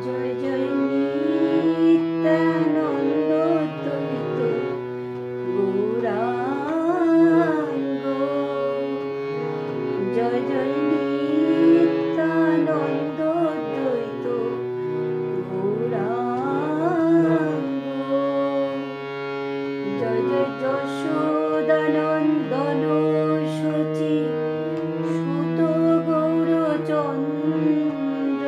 জয় জয় নিত্যানন্দ দ্বৈত গৌরাঙ্গ। জয় জয় নিত্যানন্দ দ্বৈত গৌরাঙ্গ। জয় জয় যশোদানন্দন শুচি সুত গৌরচন্দ্র।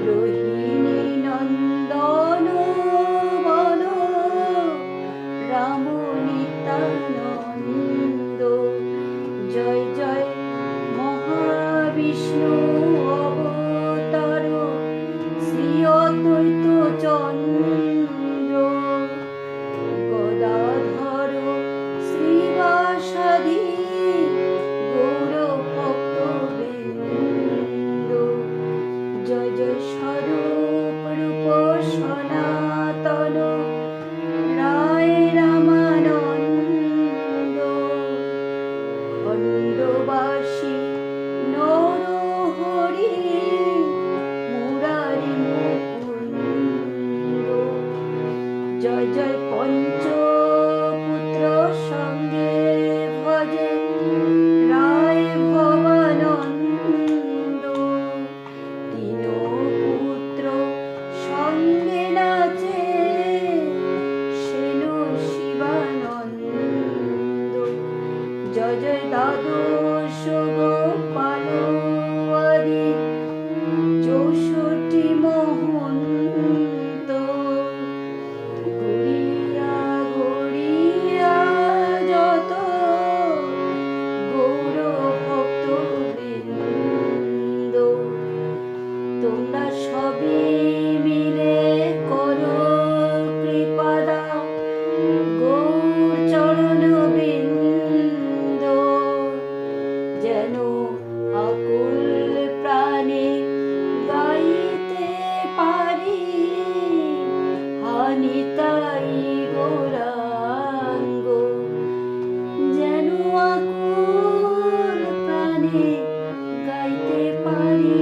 রোহিণী নন্দন বল রাম নিত্যানন্দ। জয় জয় মহাবিষ্ণু অবতার শ্রী অদ্বৈত চন্দ্র। গদাধর শ্রীবাসাদি গৌর ভক্তবৃন্দ। জয় জয় স্বরূপ রূপ সনাতন রায় রামানন্দ। খণ্ডবাসী নরহরি মুরারি মুকুন্দ। জয় জয় পঞ্চপুত্র সঙ্গে ভজে রায় ভবানন্দ। তিন পুত্র সঙ্গে নাচে সেন শিবানন্দ। জয় জয় দ্বাদশ গোপাল আদি 64 মহন্ত। ঘুরিয়া ঘুরিয়া যত গৌর ভক্তবৃন্দ। তোমরা সবে মিলে করো কৃপা দাও গৌর চরণ বৃন্দ। যেন আকুল প্রাণে গাইতে পারি হানিতাই গৌরাঙ্গ। যেন আকুল প্রাণে গাইতে পারি